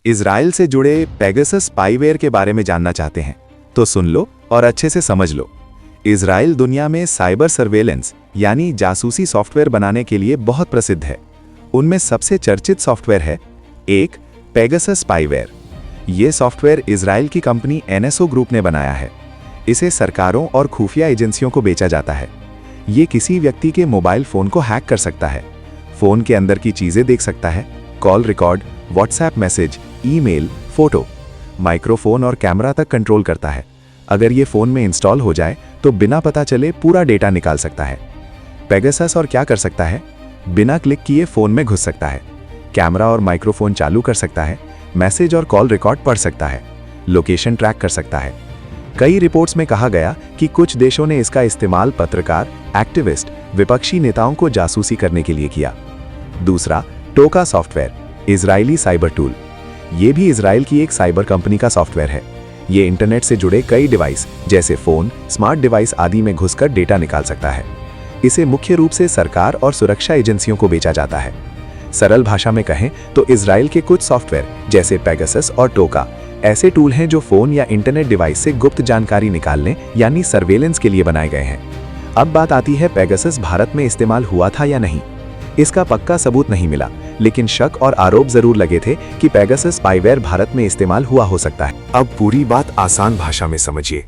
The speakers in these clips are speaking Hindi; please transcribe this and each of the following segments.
इजराइल से जुड़े पेगासस स्पाईवेयर के बारे में जानना चाहते हैं तो सुन लो और अच्छे से समझ लो। इजराइल दुनिया में साइबर सर्वेलेंस यानी जासूसी सॉफ्टवेयर बनाने के लिए बहुत प्रसिद्ध है। उनमें सबसे चर्चित सॉफ्टवेयर है एक पेगासस स्पाईवेयर। ये सॉफ्टवेयर इजराइल की कंपनी एनएसओ ग्रुप ने बनाया है। इसे सरकारों और खुफिया एजेंसियों को बेचा जाता है। ये किसी व्यक्ति के मोबाइल फोन को हैक कर सकता है, फोन के अंदर की चीजें देख सकता है, call record, WhatsApp message, email, photo, microphone और कैमरा तक कंट्रोल करता है। अगर ये फोन में इंस्टॉल हो जाए तो बिना पता चले पूरा डेटा निकाल सकता है। पेगासस और क्या कर सकता है? बिना क्लिक किए फोन में घुस सकता है, कैमरा और माइक्रोफोन चालू कर सकता है, मैसेज और कॉल रिकॉर्ड पढ़ सकता है, लोकेशन ट्रैक कर सकता है। कई रिपोर्ट्स में कहा गया कि कुछ देशों ने इसका इस्तेमाल पत्रकार, एक्टिविस्ट, विपक्षी नेताओं को जासूसी करने के लिए किया। दूसरा, टोका सॉफ्टवेयर, इजरायली साइबर टूल। ये भी इजराइल की एक साइबर कंपनी का सॉफ्टवेयर है। ये इंटरनेट से जुड़े कई डिवाइस जैसे फोन, स्मार्ट डिवाइस आदि में घुसकर डेटा निकाल सकता है। इसे मुख्य रूप से सरकार और सुरक्षा एजेंसियों को बेचा जाता है। सरल भाषा में कहें तो इजराइल के कुछ सॉफ्टवेयर जैसे पेगासस और टोका ऐसे टूल हैं जो फोन या इंटरनेट डिवाइस से गुप्त जानकारी निकालने यानी सर्वेलेंस के लिए बनाए गए हैं। अब बात आती है पेगासस भारत में इस्तेमाल हुआ था या नहीं। इसका पक्का सबूत नहीं मिला, लेकिन शक और आरोप जरूर लगे थे कि पेगासस स्पाईवेयर भारत में इस्तेमाल हुआ हो सकता है। अब पूरी बात आसान भाषा में समझिए।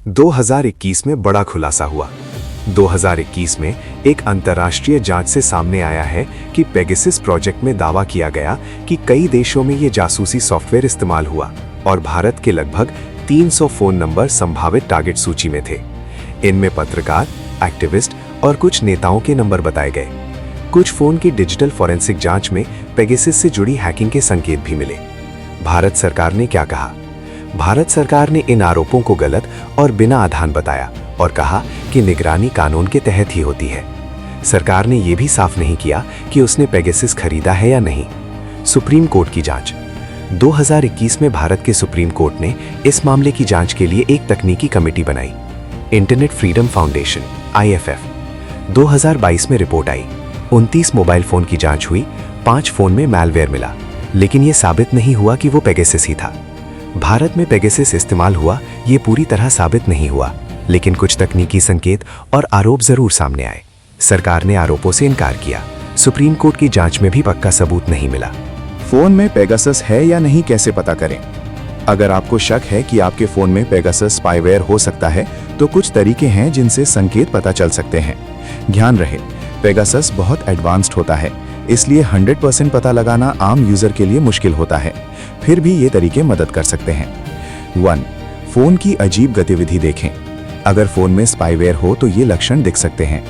2021 में बड़ा खुलासा हुआ। 2021 में एक अंतर्राष्ट्रीय जांच से सामने आया है कि पेगासस प्रोजेक्ट में दावा किया गया कि कई देशों में ये जासूसी सॉफ्टवेयर इस्तेमाल हुआ और भारत के लगभग 300 फोन नंबर संभावित टारगेट सूची में थे। इनमें पत्रकार, एक्टिविस्ट और कुछ नेताओं के नंबर बताए गए। कुछ फोन की डिजिटल फॉरेंसिक जांच में पेगासस से जुड़ी हैकिंग के संकेत भी मिले। भारत सरकार ने क्या कहा? भारत सरकार ने इन आरोपों को गलत और बिना आधार बताया और कहा कि निगरानी कानून के तहत ही होती है। सरकार ने यह भी साफ नहीं किया कि उसने पेगासस खरीदा है या नहीं। सुप्रीम कोर्ट की जांच। 2021 में भारत के सुप्रीम कोर्ट ने इस मामले की जांच के लिए एक तकनीकी कमेटी बनाई, इंटरनेट फ्रीडम फाउंडेशन IFF। 2022 में रिपोर्ट आई, 29 मोबाइल फोन की जांच हुई, 5 फोन में मैलवेयर मिला, लेकिन यह साबित नहीं हुआ कि वो पेगासस ही था। भारत में पेगासस इस्तेमाल हुआ ये पूरी तरह साबित नहीं हुआ, लेकिन कुछ तकनीकी संकेत और आरोप जरूर सामने आए। सरकार ने आरोपों से इनकार किया। सुप्रीम कोर्ट की जांच में भी पक्का सबूत नहीं मिला। फोन में पेगासस है या नहीं कैसे पता करें? अगर आपको शक है कि आपके फोन में पेगासस स्पाईवेयर हो सकता है तो कुछ तरीके हैं जिनसे संकेत पता चल सकते हैं। ध्यान रहे, पेगासस बहुत एडवांस्ड होता है, इसलिए 100% पता लगाना आम यूजर के लिए मुश्किल होता है। फिर भी ये तरीके मदद कर सकते हैं। 1. फोन की अजीब गतिविधि देखें। अगर फोन में स्पाईवेयर हो तो ये लक्षण दिख सकते हैं: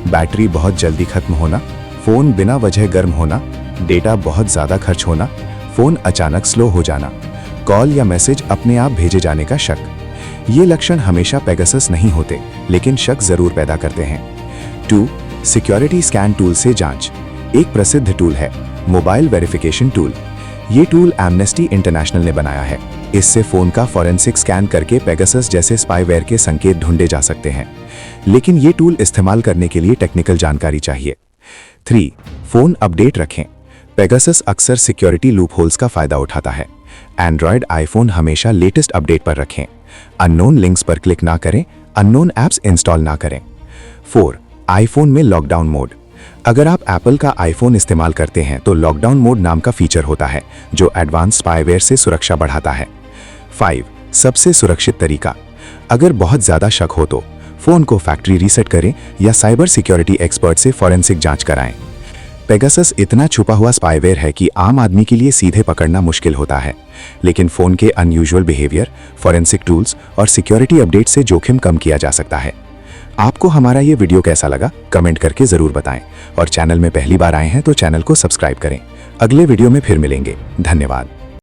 बैटरी बहुत जल्दी खत्म होना, फोन बिना वजह गर्म होना, डेटा बहुत ज्यादा खर्च होना, फोन अचानक स्लो हो जाना, कॉल या मैसेज अपने आप भेजे जाने का शक। ये लक्षण हमेशा पेगासस नहीं होते, लेकिन शक जरूर पैदा करते हैं। 2. सिक्योरिटी स्कैन टूल से जांच। एक प्रसिद्ध टूल है मोबाइल वेरिफिकेशन टूल। ये टूल एमनेस्टी इंटरनेशनल ने बनाया है। इससे फोन का फॉरेंसिक स्कैन करके पेगासस जैसे स्पाईवेयर के संकेत ढूंढे जा सकते हैं, लेकिन ये टूल इस्तेमाल करने के लिए टेक्निकल जानकारी चाहिए। 3. फोन अपडेट रखें। पेगासस अक्सर सिक्योरिटी लूपहोल्स का फायदा उठाता है। एंड्रॉयड, आईफोन हमेशा लेटेस्ट अपडेट पर रखें। अननोन लिंक्स पर क्लिक ना करें, अननोन ऐप्स इंस्टॉल ना करें। 4. आईफोन में लॉकडाउन मोड। अगर आप एप्पल का आईफोन इस्तेमाल करते हैं तो लॉकडाउन मोड नाम का फीचर होता है जो एडवांस स्पाईवेयर से सुरक्षा बढ़ाता है। 5. सबसे सुरक्षित तरीका। अगर बहुत ज्यादा शक हो तो फोन को फैक्ट्री रीसेट करें या साइबर सिक्योरिटी एक्सपर्ट से फॉरेंसिक जांच कराएं। पेगासस इतना छुपा हुआ स्पाईवेयर है कि आम आदमी के लिए सीधे पकड़ना मुश्किल होता है, लेकिन फोन के अनयूजुअल बिहेवियर, फॉरेंसिक टूल्स और सिक्योरिटी अपडेट से जोखिम कम किया जा सकता है। आपको हमारा ये वीडियो कैसा लगा कमेंट करके जरूर बताएं, और चैनल में पहली बार आए हैं तो चैनल को सब्सक्राइब करें। अगले वीडियो में फिर मिलेंगे। धन्यवाद।